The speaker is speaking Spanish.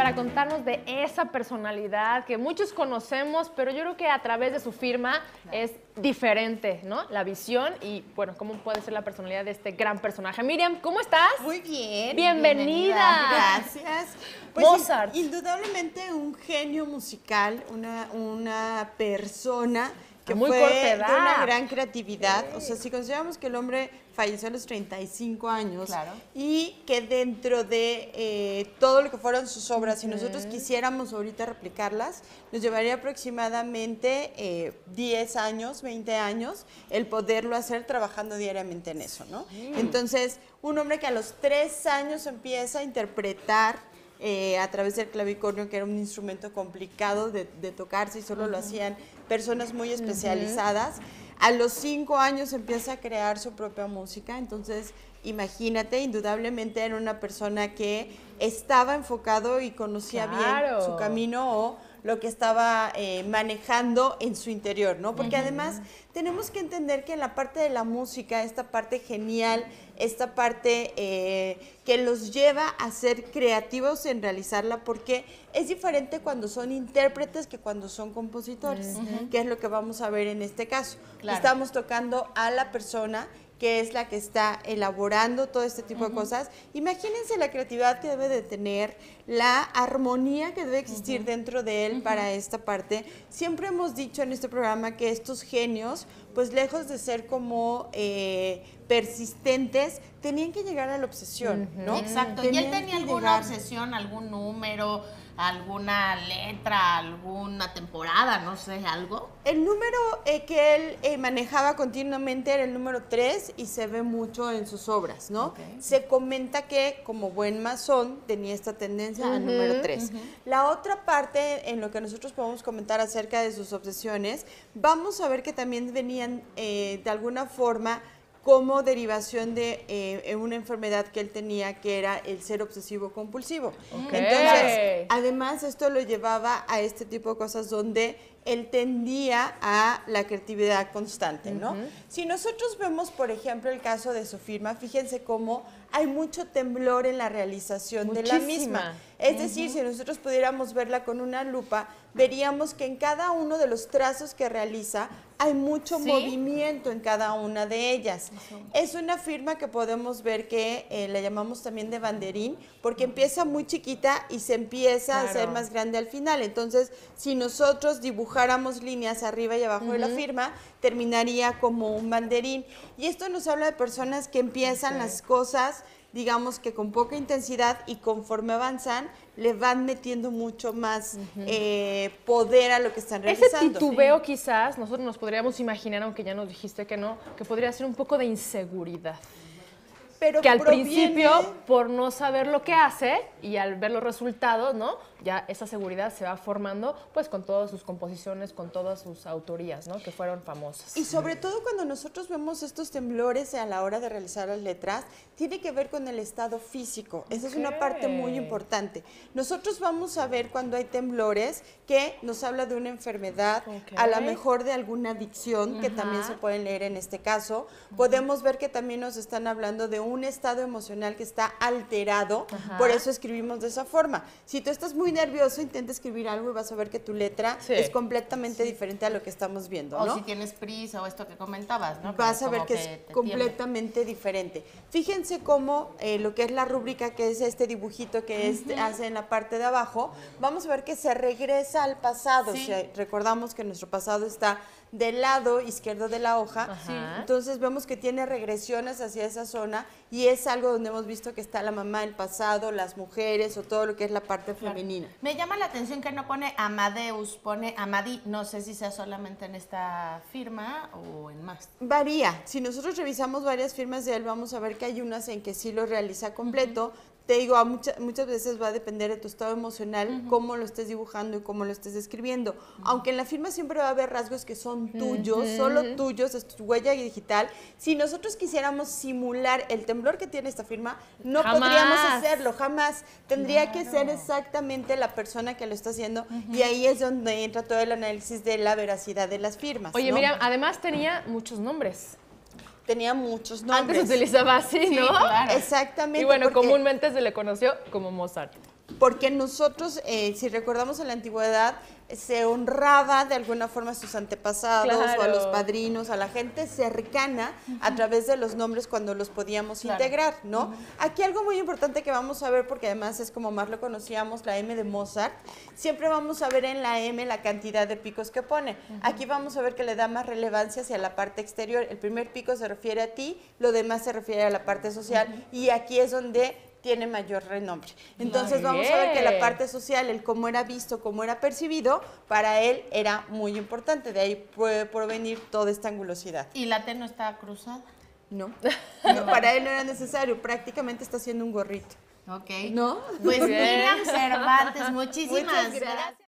para contarnos de esa personalidad que muchos conocemos, pero yo creo que a través de su firma es diferente, ¿no? La visión y, bueno, cómo puede ser la personalidad de este gran personaje. Miriam, ¿cómo estás? Muy bien. Bienvenida. Gracias. Pues Mozart. Indudablemente un genio musical, una persona que muy fue corta de edad. una gran creatividad. O sea, si consideramos que el hombre falleció a los 35 años y que dentro de todo lo que fueron sus obras, si nosotros quisiéramos ahorita replicarlas, nos llevaría aproximadamente 10 años, 20 años, el poderlo hacer trabajando diariamente en eso, ¿no? Entonces, un hombre que a los 3 años empieza a interpretar a través del clavicornio, que era un instrumento complicado de tocarse y solo lo hacían personas muy especializadas. A los 5 años empieza a crear su propia música, entonces imagínate, indudablemente era una persona que estaba enfocado y conocía bien su camino o lo que estaba manejando en su interior, ¿no? Porque además tenemos que entender que en la parte de la música, esta parte genial, esta parte que los lleva a ser creativos en realizarla, porque es diferente cuando son intérpretes que cuando son compositores, que es lo que vamos a ver en este caso. Estamos tocando a la persona que es la que está elaborando todo este tipo de cosas. Imagínense la creatividad que debe de tener, la armonía que debe existir dentro de él para esta parte. Siempre hemos dicho en este programa que estos genios, pues lejos de ser como persistentes, tenían que llegar a la obsesión, ¿no? Exacto. ¿Y él tenía alguna obsesión, algún número, alguna letra, alguna temporada, no sé, algo? El número que él manejaba continuamente era el número 3 y se ve mucho en sus obras, ¿no? Se comenta que como buen masón tenía esta tendencia al número 3. La otra parte en lo que nosotros podemos comentar acerca de sus obsesiones, vamos a ver que también venían de alguna forma como derivación de una enfermedad que él tenía, que era el ser obsesivo compulsivo. Entonces, además esto lo llevaba a este tipo de cosas donde él tendía a la creatividad constante, ¿no? Si nosotros vemos, por ejemplo, el caso de su firma, fíjense cómo hay mucho temblor en la realización de la misma. Es decir, si nosotros pudiéramos verla con una lupa, veríamos que en cada uno de los trazos que realiza hay mucho movimiento en cada una de ellas. Es una firma que podemos ver que la llamamos también de banderín, porque empieza muy chiquita y se empieza a hacer más grande al final. Entonces, si nosotros dibujáramos líneas arriba y abajo de la firma, terminaría como un banderín. Y esto nos habla de personas que empiezan las cosas, digamos que con poca intensidad, y conforme avanzan, le van metiendo mucho más poder a lo que están realizando. Ese titubeo quizás, nosotros nos podríamos imaginar, aunque ya nos dijiste que no, que podría ser un poco de inseguridad. Pero que al principio, por no saber lo que hace y al ver los resultados, ¿no? Ya esa seguridad se va formando, pues, con todas sus composiciones, con todas sus autorías, ¿no? Que fueron famosas. Y sobre todo cuando nosotros vemos estos temblores a la hora de realizar las letras, tiene que ver con el estado físico. Esa es una parte muy importante. Nosotros vamos a ver cuando hay temblores que nos habla de una enfermedad, a lo mejor de alguna adicción, que también se pueden leer en este caso. Podemos ver que también nos están hablando de un estado emocional que está alterado, por eso escribimos de esa forma. Si tú estás muy nervioso, intenta escribir algo y vas a ver que tu letra es completamente diferente a lo que estamos viendo, ¿no? O si tienes prisa o esto que comentabas, ¿no? Vas a ver que es completamente diferente. Fíjense cómo lo que es la rúbrica, que es este dibujito que hace en la parte de abajo, vamos a ver que se regresa al pasado. Si recordamos que nuestro pasado está del lado izquierdo de la hoja, entonces vemos que tiene regresiones hacia esa zona y es algo donde hemos visto que está la mamá, el pasado, las mujeres o todo lo que es la parte femenina. Me llama la atención que no pone Amadeus, pone Amadí. No sé si sea solamente en esta firma o en más. Varía. Si nosotros revisamos varias firmas de él, vamos a ver que hay unas en que sí lo realiza completo. Te digo, muchas veces va a depender de tu estado emocional, cómo lo estés dibujando y cómo lo estés escribiendo. Aunque en la firma siempre va a haber rasgos que son tuyos, solo tuyos, es tu huella digital. Si nosotros quisiéramos simular el temblor que tiene esta firma, no podríamos hacerlo, jamás. Tendría que ser exactamente la persona que lo está haciendo y ahí es donde entra todo el análisis de la veracidad de las firmas. Oye, ¿no? Miriam, además tenía muchos nombres. Tenía muchos nombres. Antes se utilizaba así, ¿no? Claro. Exactamente. Y bueno, comúnmente se le conoció como Mozart. porque nosotros, si recordamos en la antigüedad, se honraba de alguna forma a sus antepasados o a los padrinos, a la gente cercana a través de los nombres cuando los podíamos integrar, ¿no? Aquí algo muy importante que vamos a ver, porque además es como más lo conocíamos, la M de Mozart, siempre vamos a ver en la M la cantidad de picos que pone. Aquí vamos a ver que le da más relevancia hacia la parte exterior. El primer pico se refiere a ti, lo demás se refiere a la parte social, y aquí es donde tiene mayor renombre. Entonces vamos a ver que la parte social, el cómo era visto, cómo era percibido, para él era muy importante. De ahí puede provenir toda esta angulosidad. ¿Y la T no está cruzada? No, para él no era necesario, prácticamente está haciendo un gorrito. Ok. ¿No? Pues Miriam Cervantes, muchísimas gracias.